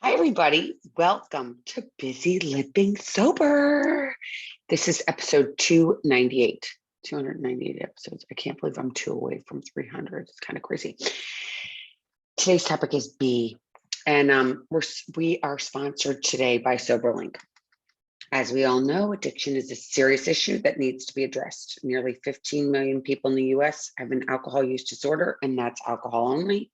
Hi, everybody. Welcome to Busy Living Sober. This is episode 298. 298 episodes. I can't believe I'm two away from 300. It's kind of crazy. Today's topic is B, and we are sponsored today by SoberLink. As we all know, addiction is a serious issue that needs to be addressed. Nearly 15 million people in the US have an alcohol use disorder, and that's alcohol only.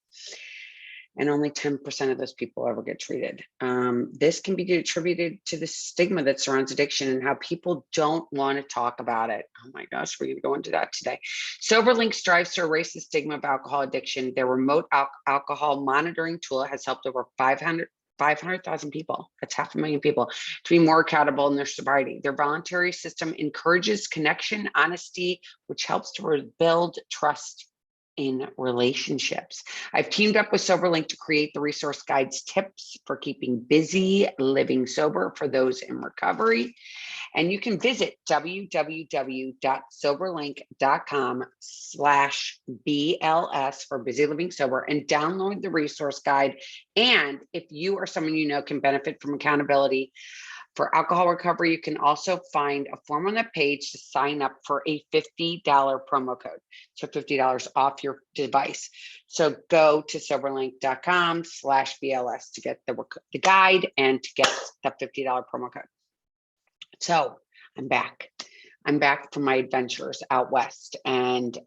And only 10% of those people ever get treated. This can be attributed to the stigma that surrounds addiction and how people don't want to talk about it. Oh my gosh, we're going to go into that today. SoberLink strives to erase the stigma of alcohol addiction. Their remote alcohol monitoring tool has helped over 500,000 people, that's 500,000 people, to be more accountable in their sobriety. Their voluntary system encourages connection, honesty, which helps to rebuild trust in relationships. I've teamed up with SoberLink to create the resource guides tips for keeping busy, living sober for those in recovery. And you can visit www.soberlink.com/BLS for busy living sober and download the resource guide. And if you or someone you know can benefit from accountability for alcohol recovery, you can also find a form on that page to sign up for a $50 promo code. So $50 off your device. So go to soberlink.com/BLS to get the guide and to get the $50 promo code. So I'm back. I'm back from my adventures out west and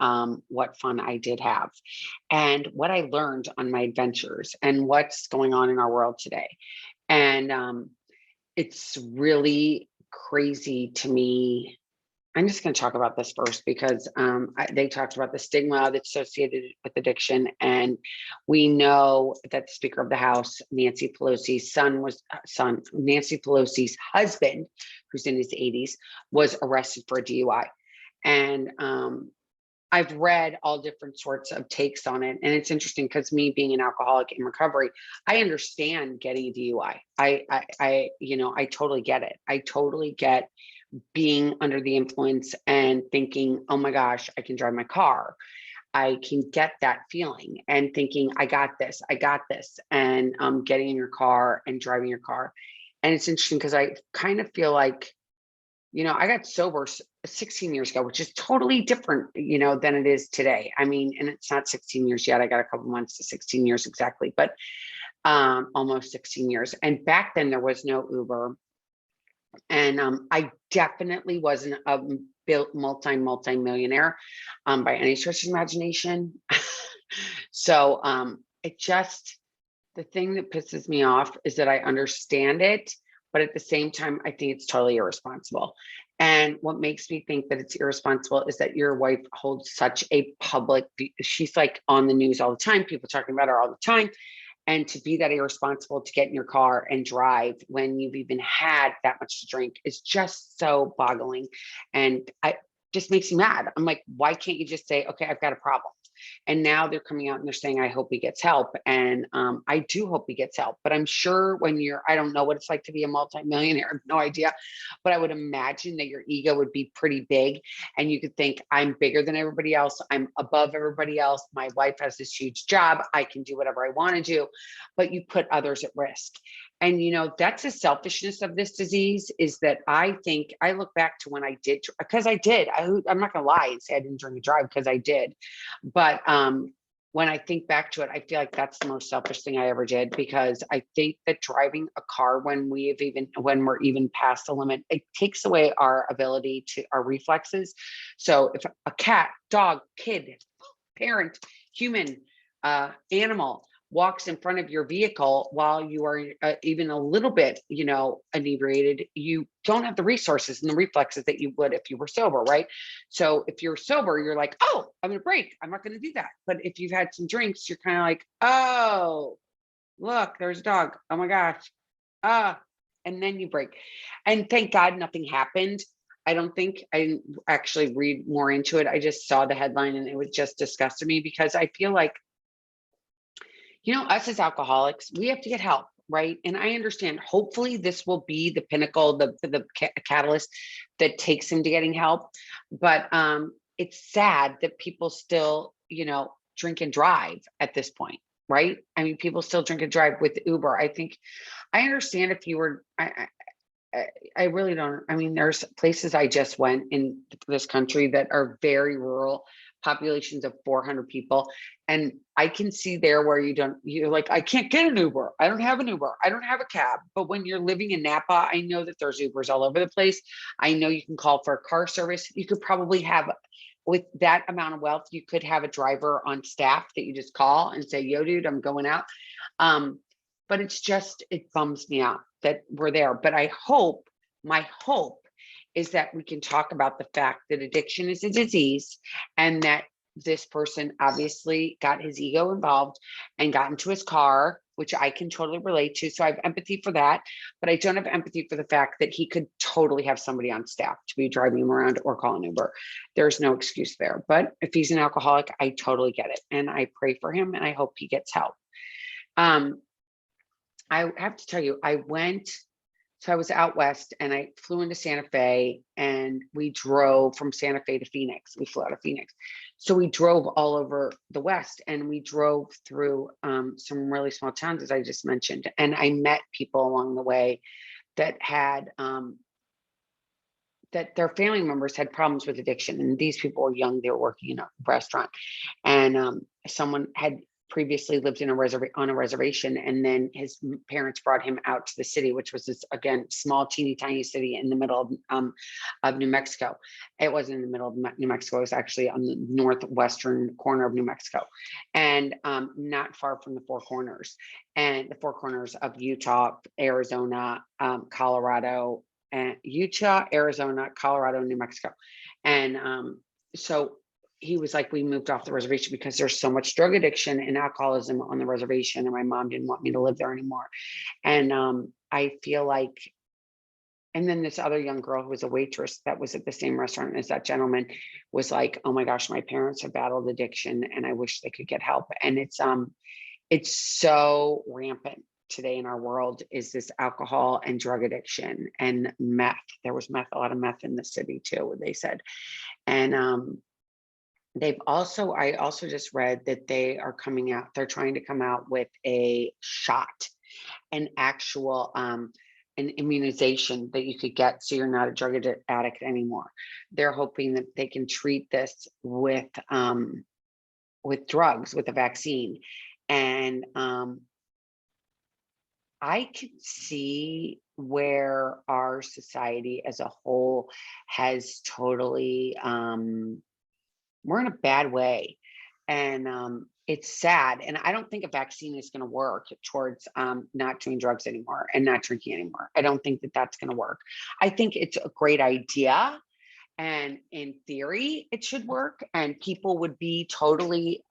what fun I did have and what I learned on my adventures and what's going on in our world today. And it's really crazy to me. I'm just going to talk about this first because they talked about the stigma that's associated with addiction. And we know that the Speaker of the House, Nancy Pelosi's Nancy Pelosi's husband, who's in his 80s, was arrested for a DUI. And I've read all different sorts of takes on it. And it's interesting because me being an alcoholic in recovery, I understand getting a DUI. I totally get it. I totally get being under the influence and thinking, oh my gosh, I can drive my car. I can get that feeling and thinking, I got this, and getting in your car and driving your car. And it's interesting because I kind of feel like, I got sober 16 years ago, which is totally different, than it is today. I mean, and it's not 16 years yet. I got a couple months to 16 years exactly, but almost 16 years. And back then there was no Uber. And I definitely wasn't a multi-millionaire by any stretch of imagination. So the thing that pisses me off is that I understand it, but at the same time, I think it's totally irresponsible. And what makes me think that it's irresponsible is that your wife holds such a she's like on the news all the time, people talking about her all the time. And to be that irresponsible to get in your car and drive when you've even had that much to drink is just so boggling. And I just makes me mad. I'm like, why can't you just say, okay, I've got a problem? And now they're coming out and they're saying, I hope he gets help. And I do hope he gets help. But I'm sure I don't know what it's like to be a multimillionaire. I have no idea. But I would imagine that your ego would be pretty big. And you could think, I'm bigger than everybody else. I'm above everybody else. My wife has this huge job. I can do whatever I want to do. But you put others at risk. And, that's the selfishness of this disease is that I think I look back to when I did, because I did. I'm not going to lie and say I didn't drink and drive because I did. But when I think back to it, I feel like that's the most selfish thing I ever did, because I think that driving a car when we're even past the limit, it takes away our ability to our reflexes. So if a cat, dog, kid, parent, human, animal walks in front of your vehicle while you are even a little bit, inebriated, you don't have the resources and the reflexes that you would if you were sober, right? So if you're sober, you're like, oh, I'm going to brake. I'm not going to do that. But if you've had some drinks, you're kind of like, oh, look, there's a dog. Oh my gosh. And then you brake. And thank God nothing happened. I didn't actually read more into it. I just saw the headline and it was just disgusted me, because I feel like, us as alcoholics, we have to get help, right? And I understand, hopefully this will be the pinnacle, the catalyst that takes him to getting help. But it's sad that people still, drink and drive at this point. right? I mean, people still drink and drive with Uber. I think I understand if you were, I really don't. I mean, there's places I just went in this country that are very rural, populations of 400 people. And I can see there where you're like, I can't get an Uber. I don't have an Uber. I don't have a cab. But when you're living in Napa, I know that there's Ubers all over the place. I know you can call for a car service. You could probably have, with that amount of wealth, you could have a driver on staff that you just call and say, yo, dude, I'm going out. But it's just, it bums me out that we're there. But my hope is that we can talk about the fact that addiction is a disease, and that this person obviously got his ego involved and got into his car, which I can totally relate to. So I have empathy for that, but I don't have empathy for the fact that he could totally have somebody on staff to be driving him around or call an Uber. There's no excuse there. But if he's an alcoholic, I totally get it. And I pray for him and I hope he gets help. I have to tell you, so I was out west and I flew into Santa Fe, and we drove from Santa Fe to Phoenix. We flew out of Phoenix. So we drove all over the West, and we drove through some really small towns, as I just mentioned. And I met people along the way that had, that their family members had problems with addiction. And these people were young, they were working in a restaurant. And someone had previously lived in on a reservation, and then his parents brought him out to the city, which was this, again, small, teeny tiny city in the middle of New Mexico. It wasn't in the middle of New Mexico, it was actually on the northwestern corner of New Mexico, and not far from the Four Corners, and the Four Corners of Utah, Arizona, Colorado, and Utah, Arizona, Colorado, New Mexico. And so he was like, we moved off the reservation because there's so much drug addiction and alcoholism on the reservation, and my mom didn't want me to live there anymore. And I feel like, and then this other young girl who was a waitress that was at the same restaurant as that gentleman was like, oh my gosh, my parents have battled addiction and I wish they could get help. And it's so rampant today in our world, is this alcohol and drug addiction and meth. There was a lot of meth in the city too, they said. And I also just read that they're trying to come out with a shot, an actual, an immunization that you could get so you're not a drug addict anymore. They're hoping that they can treat this with drugs, with a vaccine. And I can see where our society as a whole has totally, we're in a bad way. And it's sad. And I don't think a vaccine is going to work towards not doing drugs anymore and not drinking anymore. I don't think that that's going to work. I think it's a great idea. And in theory, it should work. And people would be totally,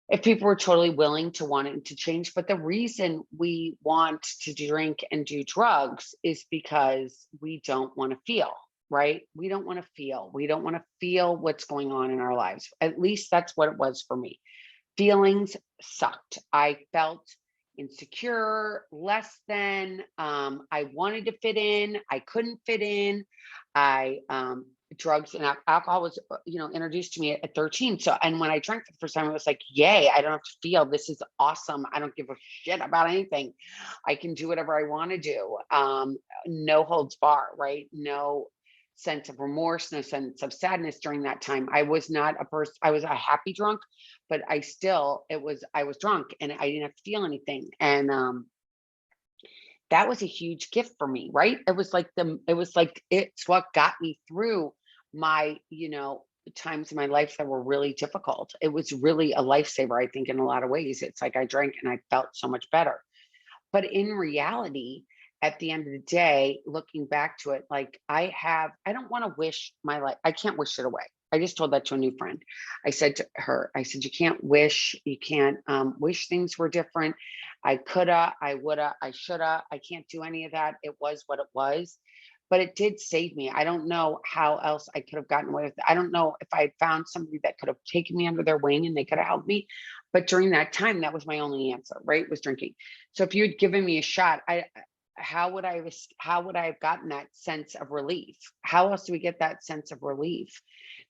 if people were totally willing to want it to change. But the reason we want to drink and do drugs is because we don't want to feel, right? We don't want to feel. We don't want to feel what's going on in our lives. At least that's what it was for me. Feelings sucked. I felt insecure, less than, I wanted to fit in. I couldn't fit in. Drugs and alcohol was, introduced to me at 13. So, and when I drank for the first time, it was like, yay, I don't have to feel. This is awesome. I don't give a shit about anything. I can do whatever I want to do. No holds bar, right? No sense of remorse, no sense of sadness during that time. I was not a person, I was a happy drunk, but I was drunk and I didn't have to feel anything. And that was a huge gift for me, right? It's what got me through my, times in my life that were really difficult. It was really a lifesaver, I think, in a lot of ways. It's like I drank and I felt so much better. But in reality, at the end of the day, looking back to it, like I don't want to wish my life, I can't wish it away. I just told that to a new friend. I said to her, you can't wish things were different. I coulda, I woulda, I shoulda. I can't do any of that. It was what it was. But it did save me. I don't know how else I could have gotten away with it. I don't know if I had found somebody that could have taken me under their wing and they could have helped me. But during that time, that was my only answer, right? Was drinking. So if you had given me a shot, how would I have gotten that sense of relief? How else do we get that sense of relief?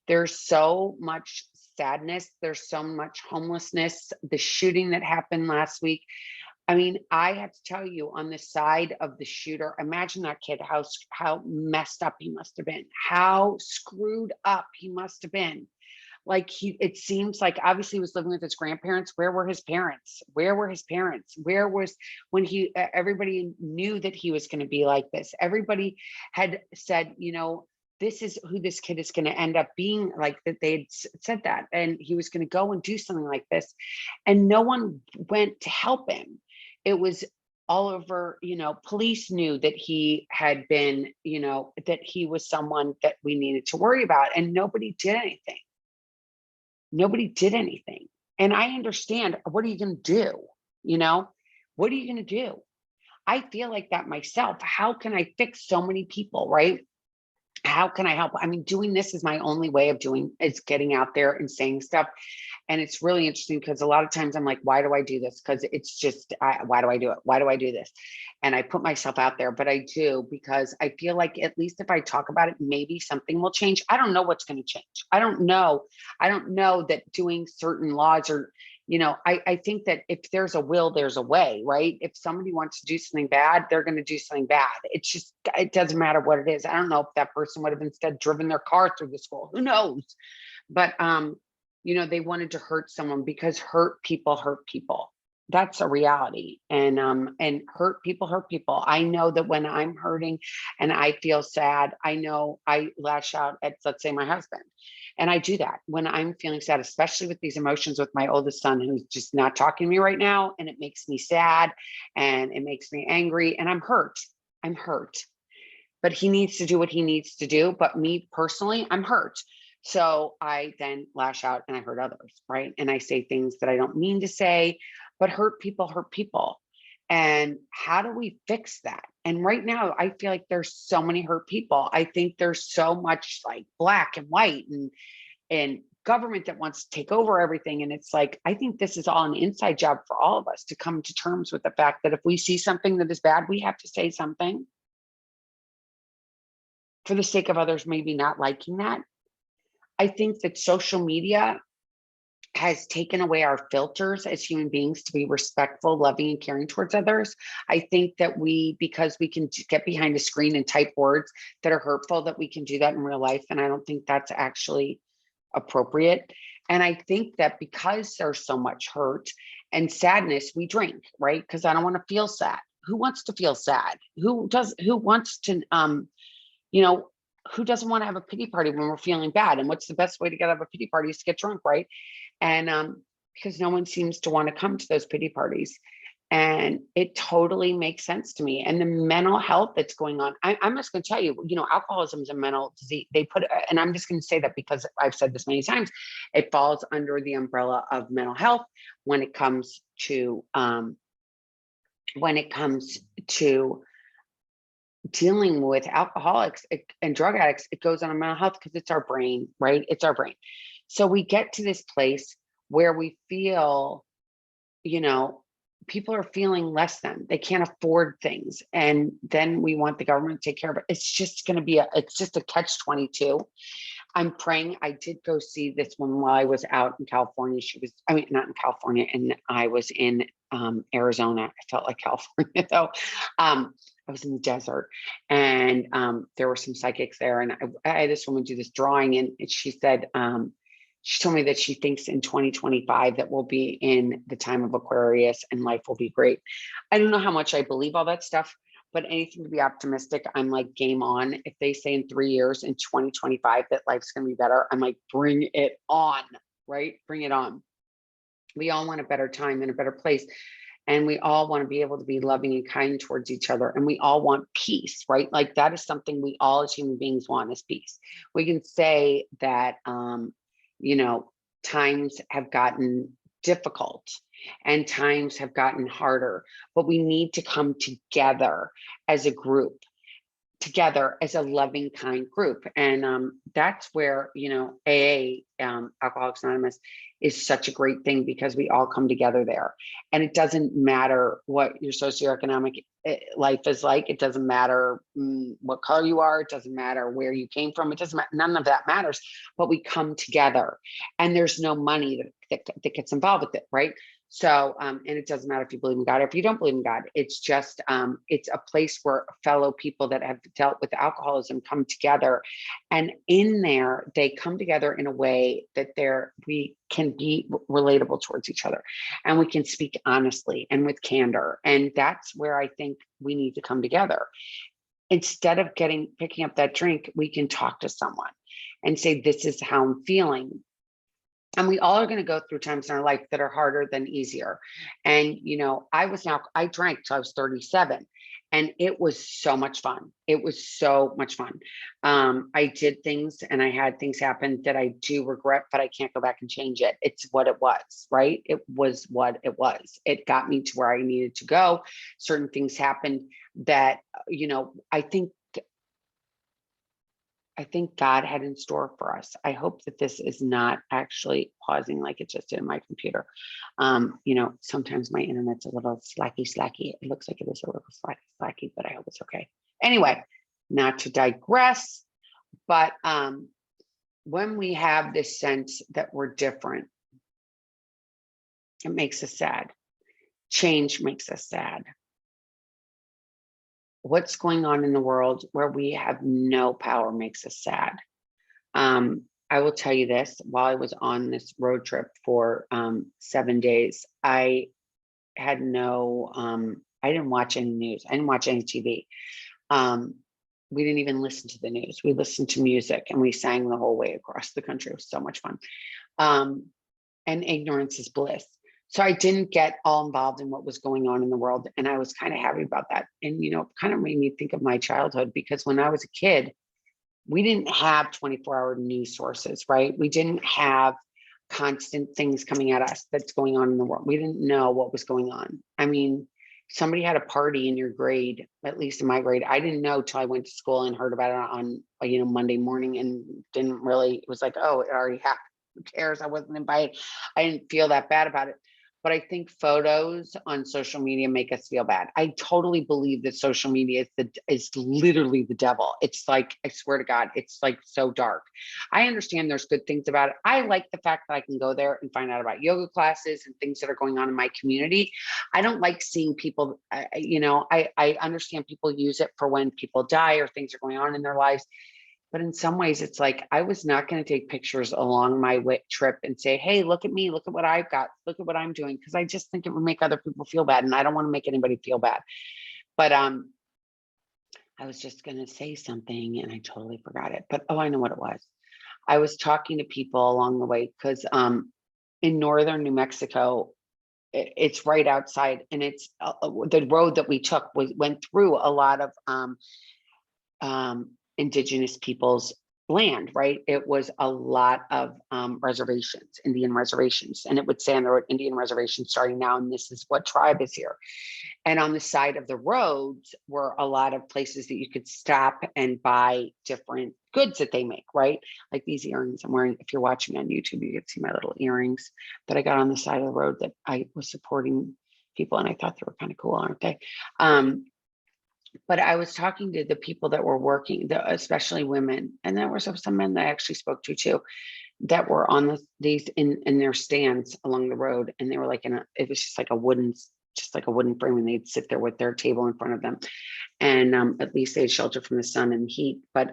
There's so much sadness. There's so much homelessness. The shooting that happened last week. I mean, I have to tell you, on the side of the shooter, imagine that kid, how messed up he must have been, how screwed up he must have been. Like, it seems like obviously he was living with his grandparents. Where were his parents? Where were his parents? Where was when everybody knew that he was going to be like this. Everybody had said, this is who this kid is going to end up being, like that they had said that, and he was going to go and do something like this, and no one went to help him. It was all over, police knew that he had been, that he was someone that we needed to worry about, and nobody did anything. Nobody did anything. And I understand, what are you going to do? What are you going to do? I feel like that myself. How can I fix so many people, right? How can I help? I mean, doing this is my only way of doing, is getting out there and saying stuff. And it's really interesting because a lot of times I'm like, why do I do this? Because it's just, why do I do it? Why do I do this? And I put myself out there, but I do because I feel like at least if I talk about it, maybe something will change. I don't know what's going to change. I don't know. I don't know that doing certain laws or, I think that if there's a will, there's a way, right? If somebody wants to do something bad, they're going to do something bad. It's just, it doesn't matter what it is. I don't know if that person would have instead driven their car through the school. Who knows? But, they wanted to hurt someone because hurt people hurt people. That's a reality. And hurt people hurt people. I know that when I'm hurting and I feel sad, I know I lash out at, let's say, my husband. And I do that when I'm feeling sad, especially with these emotions with my oldest son, who's just not talking to me right now. And it makes me sad and it makes me angry and I'm hurt. I'm hurt. But he needs to do what he needs to do. But me personally, I'm hurt. So I then lash out and I hurt others, right? And I say things that I don't mean to say, but hurt people hurt people. And how do we fix that? And right now, I feel like there's so many hurt people. I think there's so much like black and white and government that wants to take over everything. And it's like, I think this is all an inside job for all of us to come to terms with the fact that if we see something that is bad, we have to say something for the sake of others maybe not liking that. I think that social media has taken away our filters as human beings to be respectful, loving, and caring towards others. I think that because we can get behind a screen and type words that are hurtful, that we can do that in real life. And I don't think that's actually appropriate. And I think that because there's so much hurt and sadness, we drink, right? Because I don't want to feel sad. Who wants to feel sad? Who wants to, who doesn't want to have a pity party when we're feeling bad? And what's the best way to get out of a pity party is to get drunk, right? And because no one seems to want to come to those pity parties. And it totally makes sense to me. And the mental health that's going on, I'm just going to tell you, alcoholism is a mental disease. And I'm just going to say that because I've said this many times, it falls under the umbrella of mental health when it comes to dealing with alcoholics and drug addicts. It goes on a mental health because it's our brain, right? It's our brain. So we get to this place where we feel, people are feeling less than, they can't afford things. And then we want the government to take care of it. It's just going to be it's just a catch-22. I'm praying. I did go see this one while I was out in California. Not in California, and I was in Arizona. I felt like California though. I was in the desert, and there were some psychics there. And I had this woman do this drawing, and she said, she told me that she thinks in 2025 that we'll be in the time of Aquarius and life will be great. I don't know how much I believe all that stuff, but anything to be optimistic, I'm like, game on. If they say in 3 years, in 2025, that life's going to be better, I'm like, bring it on, right? Bring it on. We all want a better time and a better place. And we all want to be able to be loving and kind towards each other. And we all want peace, right? Like that is something we all as human beings want, is peace. We can say that, times have gotten difficult and times have gotten harder, but we need to come together as a group together as a loving, kind group. And that's where, AA, Alcoholics Anonymous, is such a great thing because we all come together there. And it doesn't matter what your socioeconomic life is like. It doesn't matter what color you are. It doesn't matter where you came from. It doesn't matter. None of that matters. But we come together, and there's no money that gets involved with it, right? So, and it doesn't matter if you believe in God or if you don't believe in God. It's just, it's a place where fellow people that have dealt with alcoholism come together. And in there, they come together in a way that we can be relatable towards each other, and we can speak honestly and with candor. And that's where I think we need to come together. Instead of picking up that drink, we can talk to someone and say, this is how I'm feeling. And we all are going to go through times in our life that are harder than easier. And, I drank till I was 37, and it was so much fun. It was so much fun. I did things and I had things happen that I do regret, but I can't go back and change it. It's what it was, right? It was what it was. It got me to where I needed to go. Certain things happened that, I think God had in store for us. I hope that this is not actually pausing like it just did in my computer. Sometimes my internet's a little slacky. It looks like it is a little slacky, but I hope it's okay. Anyway, not to digress, but when we have this sense that we're different, it makes us sad. Change makes us sad. What's going on in the world where we have no power makes us sad. I will tell you this, while I was on this road trip for 7 days, I had I didn't watch any news. I didn't watch any TV. We didn't even listen to the news. We listened to music and we sang the whole way across the country. It was so much fun. And ignorance is bliss. So I didn't get all involved in what was going on in the world. And I was kind of happy about that. And, kind of made me think of my childhood, because when I was a kid, we didn't have 24-hour news sources, right? We didn't have constant things coming at us that's going on in the world. We didn't know what was going on. I mean, somebody had a party in your grade, at least in my grade. I didn't know till I went to school and heard about it on, Monday morning, and it was like, oh, it already happened. Who cares? I wasn't invited. I didn't feel that bad about it. But I think photos on social media make us feel bad. I totally believe that social media is literally the devil. It's like, I swear to God, it's like so dark. I understand there's good things about it. I like the fact that I can go there and find out about yoga classes and things that are going on in my community. I don't like seeing people, I understand people use it for when people die or things are going on in their lives. But in some ways, it's like, I was not going to take pictures along my trip and say, hey, look at me, look at what I've got, look at what I'm doing. Because I just think it would make other people feel bad. And I don't want to make anybody feel bad. But I was just going to say something and I totally forgot it. But, I know what it was. I was talking to people along the way because in northern New Mexico, it's right outside. And it's the road that we took went through a lot of indigenous people's land, right? It was a lot of reservations, Indian reservations, and it would say on the road, Indian reservation starting now, and this is what tribe is here. And on the side of the roads were a lot of places that you could stop and buy different goods that they make, right? Like these earrings I'm wearing. If you're watching me on YouTube, you can see my little earrings that I got on the side of the road that I was supporting people, and I thought they were kind of cool, aren't they? But I was talking to the people that were working, especially women, and there were some men that I actually spoke to too, that were on these in their stands along the road, and they were like it was just like a wooden frame, and they'd sit there with their table in front of them, and at least they had shelter from the sun and heat. But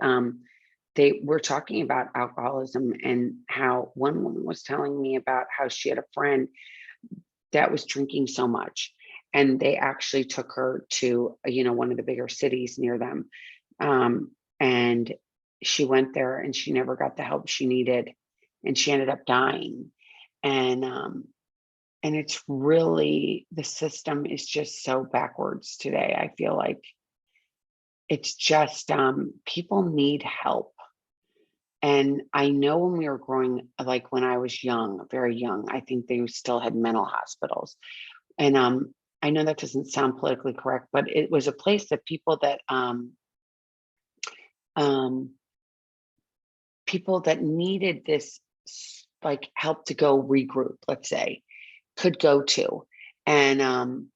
they were talking about alcoholism and how one woman was telling me about how she had a friend that was drinking so much. And they actually took her to, one of the bigger cities near them. And she went there and she never got the help she needed. And she ended up dying. And it's really, the system is just so backwards today. I feel like it's just, people need help. And I know when we were growing, like when I was young, very young, I think they still had mental hospitals. And I know that doesn't sound politically correct, but it was a place that people that um, people that needed this like help to go regroup, let's say, could go to. And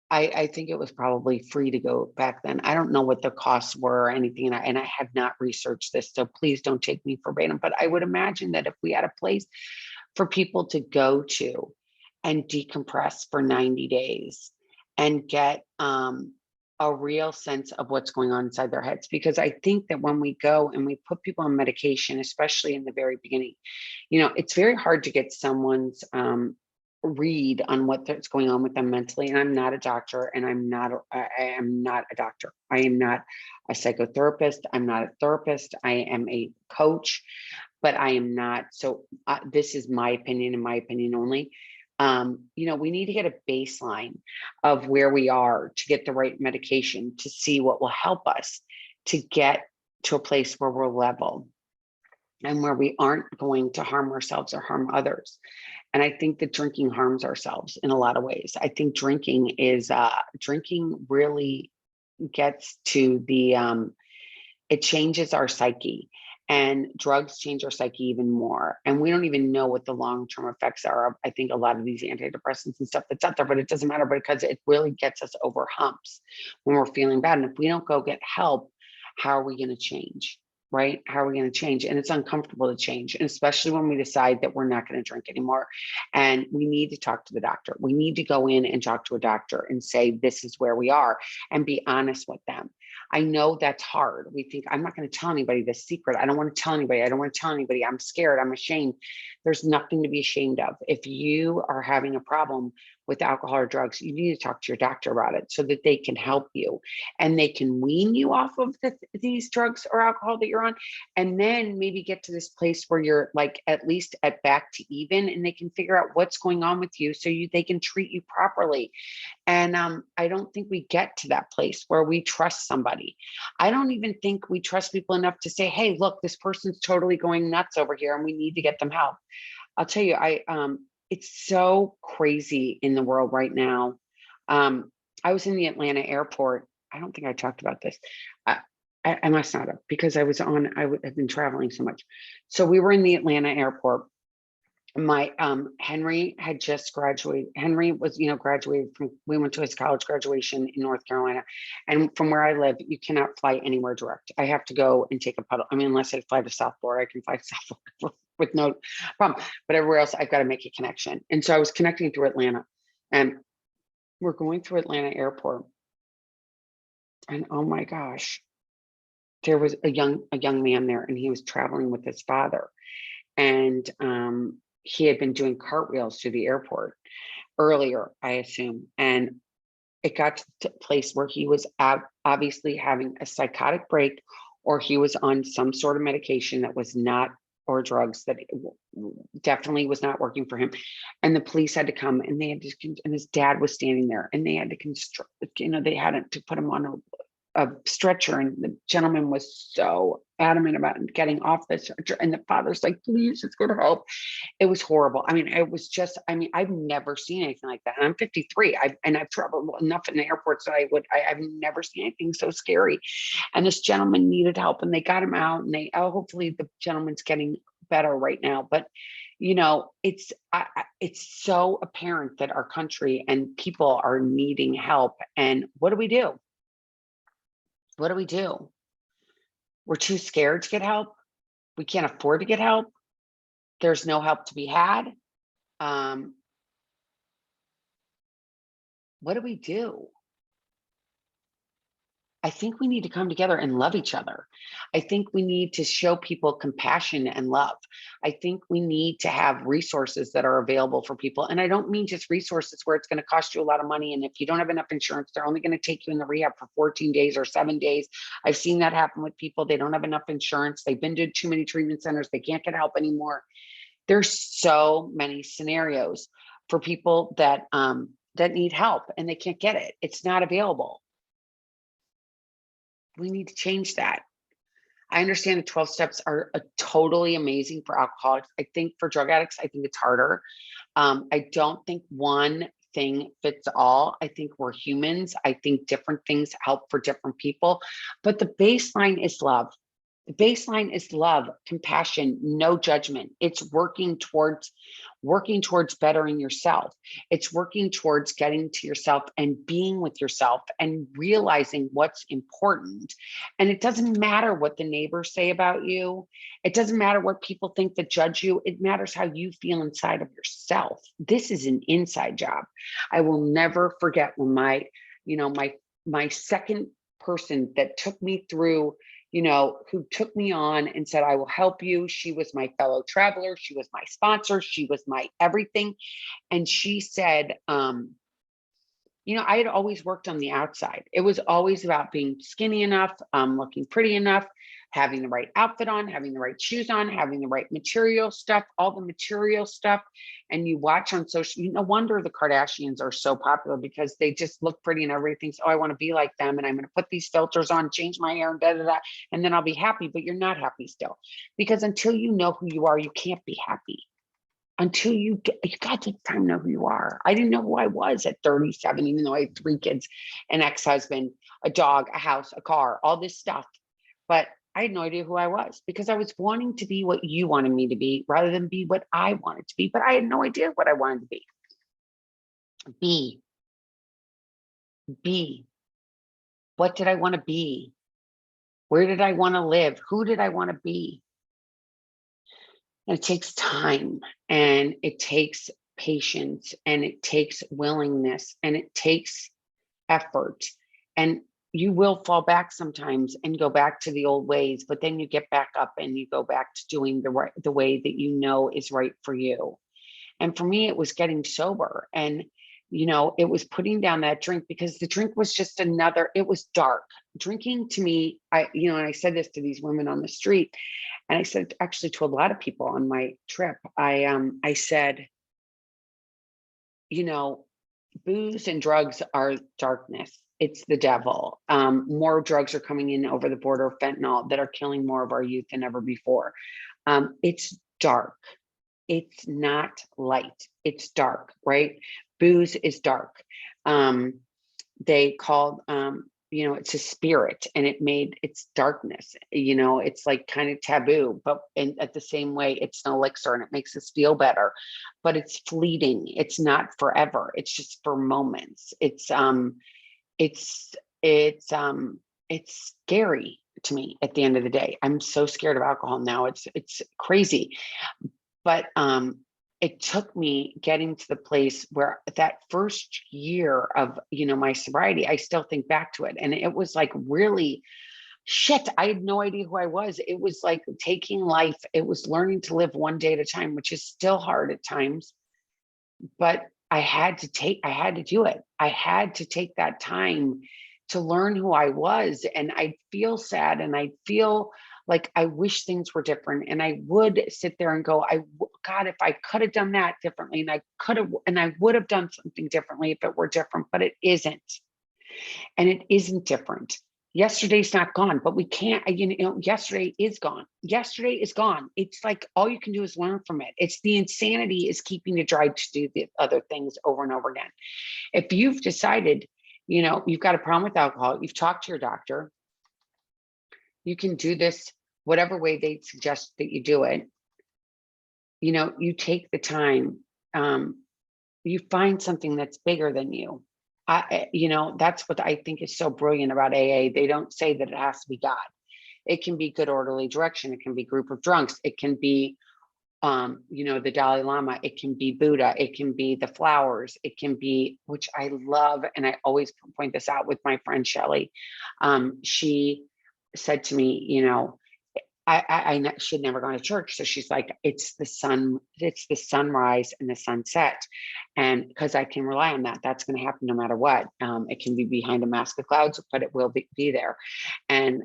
I think it was probably free to go back then. I don't know what the costs were or anything, and I have not researched this, so please don't take me verbatim. But I would imagine that if we had a place for people to go to and decompress for 90 days and get a real sense of what's going on inside their heads. Because I think that when we go and we put people on medication, especially in the very beginning, it's very hard to get someone's read on what's going on with them mentally. And I'm not a doctor, and I am not a doctor. I am not a psychotherapist. I'm not a therapist. I am a coach, but I am not. So this is my opinion and my opinion only. We need to get a baseline of where we are to get the right medication to see what will help us to get to a place where we're level and where we aren't going to harm ourselves or harm others. And I think that drinking harms ourselves in a lot of ways. I think drinking really gets to it changes our psyche, and drugs change our psyche even more. And we don't even know what the long-term effects are of, I think, a lot of these antidepressants and stuff that's out there, but it doesn't matter because it really gets us over humps when we're feeling bad. And if we don't go get help, how are we going to change? Right? How are we going to change? And it's uncomfortable to change. And especially when we decide that we're not going to drink anymore. And we need to talk to the doctor. We need to go in and talk to a doctor and say, this is where we are, and be honest with them. I know that's hard. We think, I'm not going to tell anybody this secret. I don't want to tell anybody. I don't want to tell anybody. I'm scared. I'm ashamed. There's nothing to be ashamed of. If you are having a problem with alcohol or drugs, you need to talk to your doctor about it so that they can help you and they can wean you off of these drugs or alcohol that you're on. And then maybe get to this place where you're like at least at back to even, and they can figure out what's going on with you so they can treat you properly. And I don't think we get to that place where we trust somebody. I don't even think we trust people enough to say, hey, look, this person's totally going nuts over here and we need to get them help. I'll tell you, it's so crazy in the world right now. I was in the Atlanta airport. I don't think I talked about this. I must not have, because I have been traveling so much. So we were in the Atlanta airport. My Henry had just graduated. Henry was, graduated from, we went to his college graduation in North Carolina. And from where I live, you cannot fly anywhere direct. I have to go and take a puddle. I mean, unless I fly to South Florida, I can fly to South Florida with no problem. But everywhere else, I've got to make a connection. And so I was connecting through Atlanta, and we're going through Atlanta airport. And oh my gosh, there was a young man there, and he was traveling with his father. And he had been doing cartwheels to the airport earlier, I assume. And it got to a place where he was obviously having a psychotic break, or he was on some sort of medication that was not, or drugs that definitely was not working for him. And the police had to come, and they had to, and his dad was standing there, and they had to construct, they had to put him on a stretcher, and the gentleman was so adamant about getting off the stretcher, and the father's like, please, just go to help. It was horrible. I mean, I've never seen anything like that. And I'm 53. I've traveled enough in the airport, so I've never seen anything so scary. And this gentleman needed help, and they got him out, and hopefully the gentleman's getting better right now. But it's so apparent that our country and people are needing help. And what do we do? What do we do? We're too scared to get help. We can't afford to get help. There's no help to be had. What do we do? I think we need to come together and love each other. I think we need to show people compassion and love. I think we need to have resources that are available for people. And I don't mean just resources where it's going to cost you a lot of money. And if you don't have enough insurance, they're only going to take you in the rehab for 14 days or 7 days. I've seen that happen with people. They don't have enough insurance. They've been to too many treatment centers. They can't get help anymore. There's so many scenarios for people that need help, and they can't get it. It's not available. We need to change that. I understand the 12 steps are totally amazing for alcoholics. I think for drug addicts, I think it's harder. I don't think one thing fits all. I think we're humans. I think different things help for different people, but the baseline is love. The baseline is love, compassion, no judgment. It's working towards bettering yourself. It's working towards getting to yourself and being with yourself and realizing what's important. And it doesn't matter what the neighbors say about you. It doesn't matter what people think that judge you. It matters how you feel inside of yourself. This is an inside job. I will never forget when my second person that took me through, who took me on and said, I will help you. She was my fellow traveler. She was my sponsor. She was my everything. And she said, I had always worked on the outside. It was always about being skinny enough, looking pretty enough, having the right outfit on, having the right shoes on, having the right material stuff, all the material stuff. And you watch on social, no wonder the Kardashians are so popular, because they just look pretty and everything. So I want to be like them. And I'm going to put these filters on, change my hair and da, da, da, and then I'll be happy. But you're not happy still, because until you know who you are, you can't be happy. Until you got to take time to know who you are. I didn't know who I was at 37, even though I had 3 kids, an ex-husband, a dog, a house, a car, all this stuff. But I had no idea who I was, because I was wanting to be what you wanted me to be rather than be what I wanted to be. But I had no idea what I wanted to be. Be. What did I want to be? Where did I want to live? Who did I want to be? And it takes time, and it takes patience, and it takes willingness, and it takes effort. And you will fall back sometimes and go back to the old ways, but then you get back up and you go back to doing the way that you know is right for you. And for me, it was getting sober, and it was putting down that drink, because the drink was just it was dark. Drinking to me, and I said this to these women on the street, and I said actually to a lot of people on my trip, I said, booze and drugs are darkness. It's the devil. More drugs are coming in over the border of fentanyl that are killing more of our youth than ever before. It's dark. It's not light. It's dark, right? Booze is dark. They called, it's a spirit, and it's darkness. It's like kind of taboo, but at the same way, it's an elixir, and it makes us feel better, but it's fleeting. It's not forever. It's just for moments. It's scary to me at the end of the day. I'm so scared of alcohol now. It's crazy. But it took me getting to the place where that first year of, my sobriety, I still think back to it. And it was like, really, shit, I had no idea who I was. It was like taking life. It was learning to live one day at a time, which is still hard at times. But I had to do it. I had to take that time to learn who I was. And I feel sad, and I feel like I wish things were different. And I would sit there and go, God, if I could have done that differently, and I would have done something differently if it were different, but it isn't. And it isn't different. Yesterday's not gone, but we can't, yesterday is gone. Yesterday is gone. It's like all you can do is learn from it. It's the insanity is keeping you drive to do the other things over and over again. If you've decided, you've got a problem with alcohol, you've talked to your doctor, you can do this whatever way they suggest that you do it. You take the time, you find something that's bigger than you. That's what I think is so brilliant about AA. They don't say that it has to be God. It can be good orderly direction. It can be group of drunks. It can be, the Dalai Lama. It can be Buddha. It can be the flowers. It can be, which I love. And I always point this out with my friend Shelley. She said to me, she had never gone to church. So she's like, it's the sunrise and the sunset. And because I can rely on that, that's going to happen no matter what. It can be behind a mask of clouds, but it will be there. And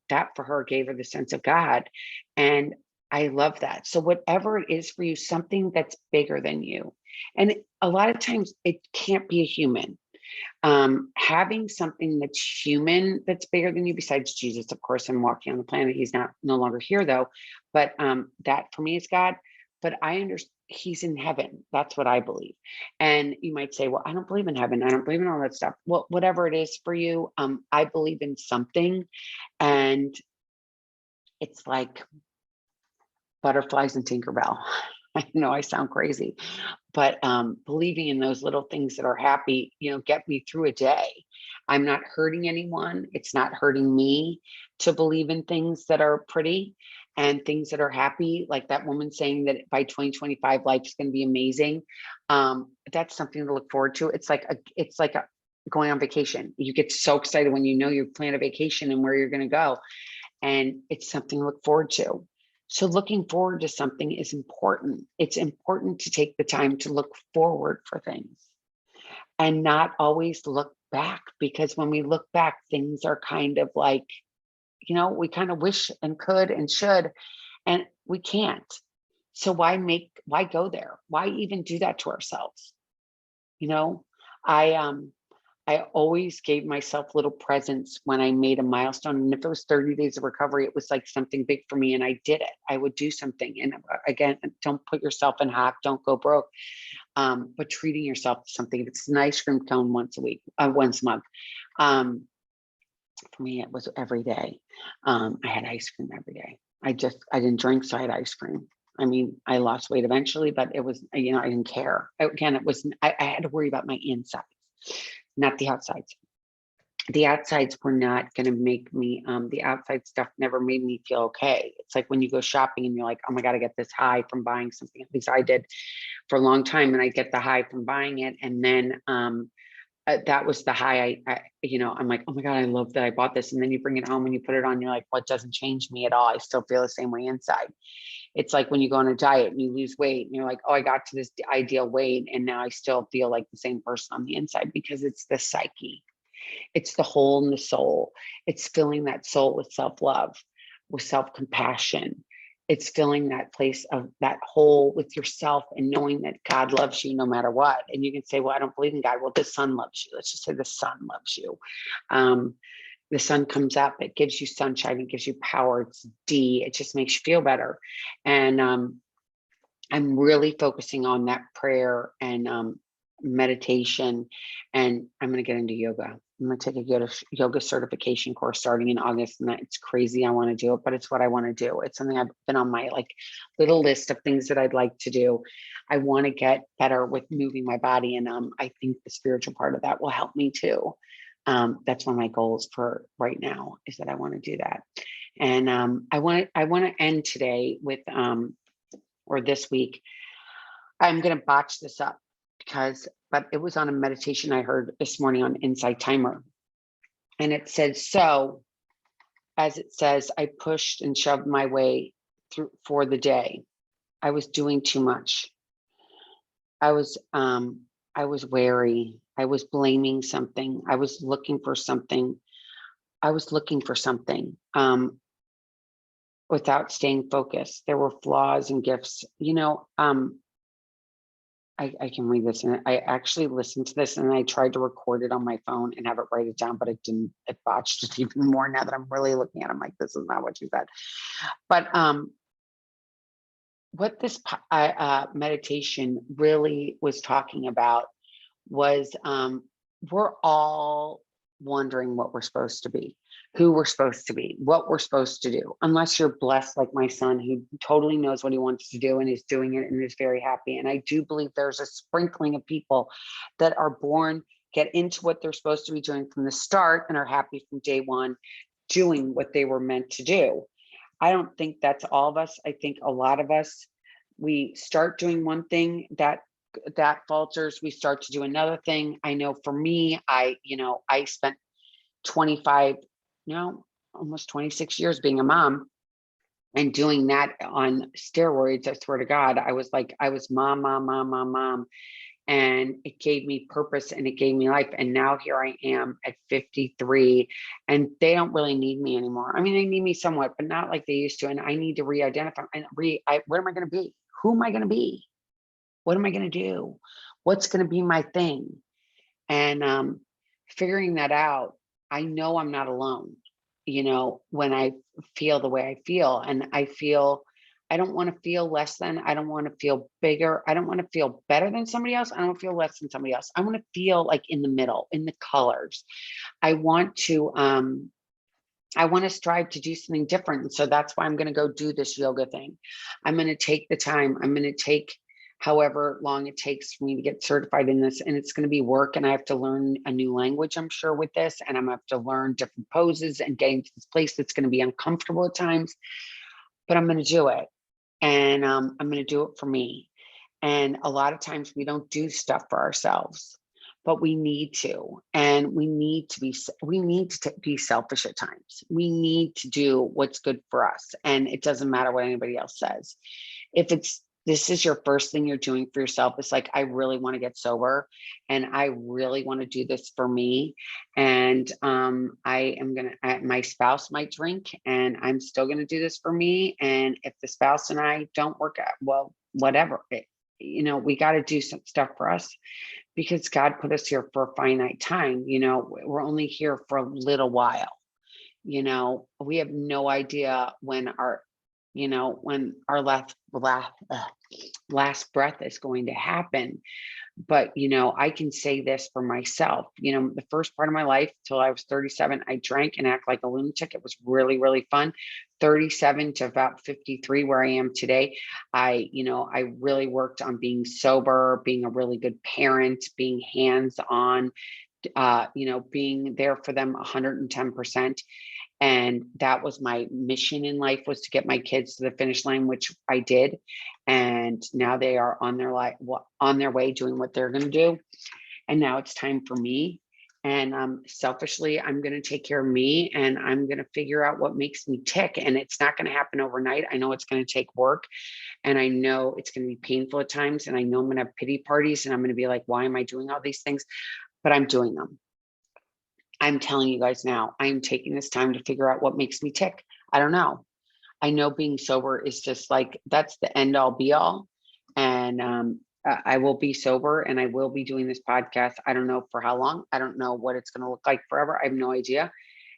that for her gave her the sense of God. And I love that. So whatever it is for you, something that's bigger than you. And a lot of times it can't be a human. Having something that's human, that's bigger than you, besides Jesus, of course, and walking on the planet. He's no longer here though, but that for me is God. But I understand he's in heaven. That's what I believe. And you might say, well, I don't believe in heaven. I don't believe in all that stuff. Well, whatever it is for you, I believe in something. And it's like butterflies and Tinkerbell. I know I sound crazy, but believing in those little things that are happy, get me through a day. I'm not hurting anyone. It's not hurting me to believe in things that are pretty and things that are happy. Like that woman saying that by 2025, life's going to be amazing. That's something to look forward to. It's like going on vacation. You get so excited when you plan a vacation and where you're going to go, and it's something to look forward to. So looking forward to something is important. It's important to take the time to look forward for things and not always look back, because when we look back, things are kind of like, we kind of wish and could and should, and we can't. So why go there? Why even do that to ourselves? I I always gave myself little presents when I made a milestone. And if it was 30 days of recovery, it was like something big for me. And I did it. I would do something. And again, don't put yourself in hock, don't go broke. But treating yourself to something. If it's an ice cream cone once a month. For me, it was every day. I had ice cream every day. I didn't drink, so I had ice cream. I mean, I lost weight eventually, but it was, I didn't care. Again, I had to worry about my insides, not the outsides. The outsides were not going to make me, the outside stuff never made me feel okay. It's like when you go shopping and you're like, oh my God, I get this high from buying something. At least I did for a long time. And I get the high from buying it. And then that was the high. I'm like, oh my God, I love that I bought this. And then you bring it home and you put it on, you're like, well, it doesn't change me at all. I still feel the same way inside. It's like when you go on a diet and you lose weight and you're like, oh, I got to this ideal weight, and now I still feel like the same person on the inside, because it's the psyche. It's the hole in the soul. It's filling that soul with self-love, with self-compassion. It's filling that place of that hole with yourself and knowing that God loves you no matter what. And you can say, well, I don't believe in God. Well, the sun loves you. Let's just say the sun loves you. The sun comes up, it gives you sunshine, it gives you power. It's D, it just makes you feel better. And I'm really focusing on that prayer and meditation. And I'm going to get into yoga. I'm going to take a yoga certification course starting in August. And it's crazy. I want to do it, but it's what I want to do. It's something I've been on my little list of things that I'd like to do. I want to get better with moving my body. And I think the spiritual part of that will help me too. That's one of my goals for right now, is that I want to do that. And I want to end today with, or this week, I'm going to botch this up but it was on a meditation I heard this morning on Insight Timer. And it said, so as it says, I pushed and shoved my way through for the day. I was doing too much. I was wary. I was blaming something. I was looking for something. Without staying focused. There were flaws and gifts. I can read this, and I actually listened to this and I tried to record it on my phone and have it write it down, but it didn't. It botched it even more now that I'm really looking at it. I'm like, this is not what you said. But what this meditation really was talking about was we're all wondering what we're supposed to be, who we're supposed to be, what we're supposed to do, unless you're blessed like my son, who totally knows what he wants to do and is doing it and is very happy. And I do believe there's a sprinkling of people that are born, get into what they're supposed to be doing from the start, and are happy from day one doing what they were meant to do. I don't think that's all of us. I think a lot of us, we start doing one thing that falters, we start to do another thing. I know for me, I spent 25, almost 26 years being a mom and doing that on steroids. I swear to God, I was mom. And it gave me purpose and it gave me life. And now here I am at 53, and they don't really need me anymore. I mean, they need me somewhat, but not like they used to. And I need to re-identify and what am I going to be? Who am I going to be? What am I going to do? What's going to be my thing? And figuring that out, I know I'm not alone, when I feel the way I feel. And I don't want to feel less than, I don't want to feel bigger. I don't want to feel better than somebody else. I don't want to feel less than somebody else. I want to feel like in the middle, in the colors. I want to I want to strive to do something different. And so that's why I'm going to go do this yoga thing. I'm going to take the time. I'm going to take however long it takes for me to get certified in this. And it's going to be work. And I have to learn a new language, I'm sure, with this. And I'm going to have to learn different poses and getting to this place that's going to be uncomfortable at times. But I'm going to do it. And I'm going to do it for me. And a lot of times we don't do stuff for ourselves, but we need to. And we need to be selfish at times. We need to do what's good for us. And it doesn't matter what anybody else says. If this is your first thing you're doing for yourself, it's like, I really want to get sober and I really want to do this for me. And I am going to, my spouse might drink and I'm still going to do this for me. And if the spouse and I don't work out, well, whatever, we got to do some stuff for us because God put us here for a finite time. We're only here for a little while. We have no idea when our last breath is going to happen. But, I can say this for myself, the first part of my life till I was 37, I drank and act like a lunatic. It was really, really fun. 37 to about 53, where I am today. I really worked on being sober, being a really good parent, being hands-on, being there for them 110%. And that was my mission in life, was to get my kids to the finish line, which I did. And now they are on their way doing what they're going to do. And now it's time for me. And selfishly, I'm going to take care of me and I'm going to figure out what makes me tick. And it's not going to happen overnight. I know it's going to take work and I know it's going to be painful at times. And I know I'm going to have pity parties and I'm going to be like, why am I doing all these things? But I'm doing them. I'm telling you guys now, I'm taking this time to figure out what makes me tick. I don't know. I know being sober is just like, that's the end all be all. And I will be sober and I will be doing this podcast. I don't know for how long. I don't know what it's going to look like forever. I have no idea.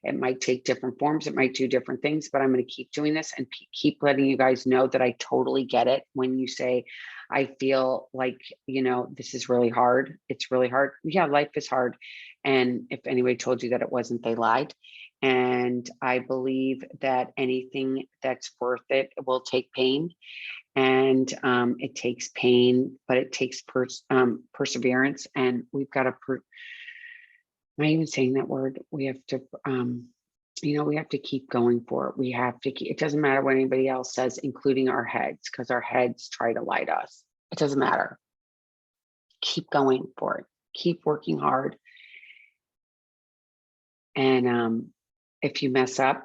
It might take different forms. It might do different things, but I'm going to keep doing this and keep letting you guys know that I totally get it. When you say, I feel like, this is really hard. It's really hard. Yeah, life is hard. And if anybody told you that it wasn't, they lied. And I believe that anything that's worth it will take pain. And it takes pain, but it takes perseverance. And we've got to, am I even saying that word? We have to, we have to keep going for it. We have to keep, it doesn't matter what anybody else says, including our heads, because our heads try to lie to us. It doesn't matter. Keep going for it. Keep working hard. And if you mess up,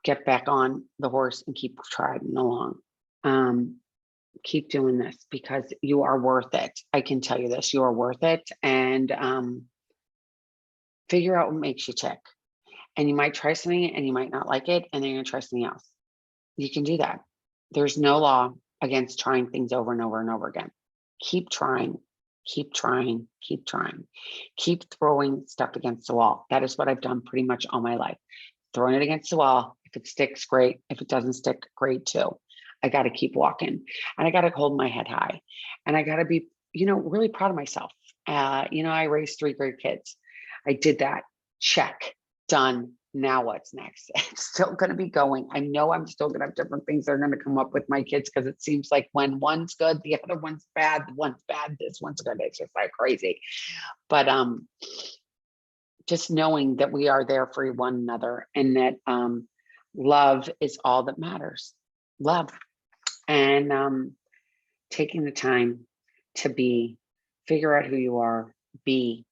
get back on the horse and keep trotting along. Keep doing this because you are worth it. I can tell you this, you are worth it. And figure out what makes you tick. And you might try something and you might not like it, and then you're gonna try something else. You can do that. There's no law against trying things over and over and over again. Keep trying, keep trying, keep trying. Keep throwing stuff against the wall. That is what I've done pretty much all my life. Throwing it against the wall. If it sticks, great. If it doesn't stick, great too. I got to keep walking and I got to hold my head high and I got to be, really proud of myself. I raised 3 great kids. I did that. Check. Done. Now what's next? It's still going to be going. I know I'm still going to have different things that are going to come up with my kids because it seems like when one's good, the other one's bad. One's bad. This one's good. It's just like crazy. But just knowing that we are there for one another and that love is all that matters. Love. And taking the time to figure out who you are, be.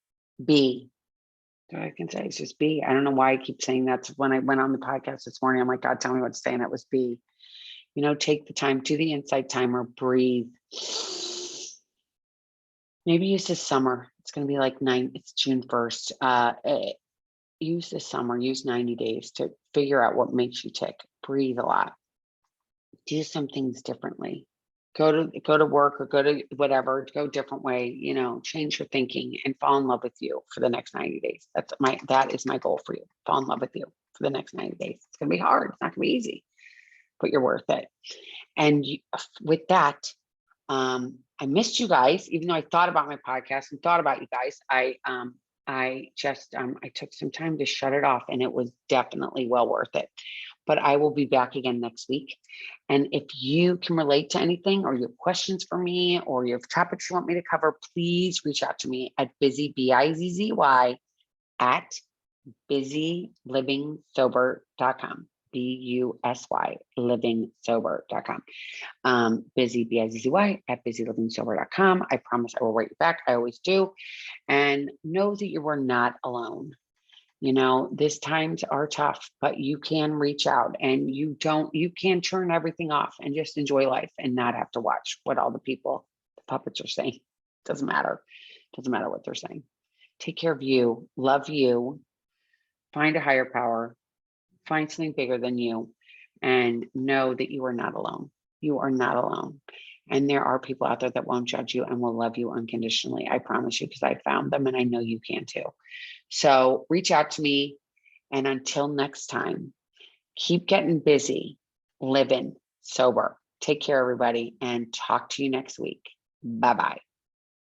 What I can say is just be. I don't know why I keep saying that. When I went on the podcast this morning, I'm like, God, tell me what to say. And it was be. Take the time, do the insight timer, breathe. Maybe use this summer. It's going to be like it's June 1st. Use this summer, use 90 days to figure out what makes you tick. Breathe a lot. Do some things differently. Go to work or go to whatever, go a different way, change your thinking and fall in love with you for the next 90 days. That is my goal for you. Fall in love with you for the next 90 days. It's going to be hard. It's not going to be easy, but you're worth it. And with that, I missed you guys, even though I thought about my podcast and thought about you guys. I I just, I took some time to shut it off and it was definitely well worth it. But I will be back again next week. And if you can relate to anything or you have questions for me or you have topics you want me to cover, please reach out to me at Bizzy, Bizzy, at BizzyLivingSober.com. BUSY livingsober.com. Bizzy, Bizzy at BizzyLivingSober.com. I promise I will write you back. I always do. And know that you are not alone. You know, these times are tough, but you can reach out and you can turn everything off and just enjoy life and not have to watch what all the puppets are saying. Doesn't matter. Doesn't matter what they're saying. Take care of you, love you, find a higher power, find something bigger than you, and know that you are not alone. You are not alone. And there are people out there that won't judge you and will love you unconditionally. I promise you, because I found them and I know you can too. So reach out to me. And until next time, keep getting busy, living sober. Take care, everybody, and talk to you next week. Bye-bye.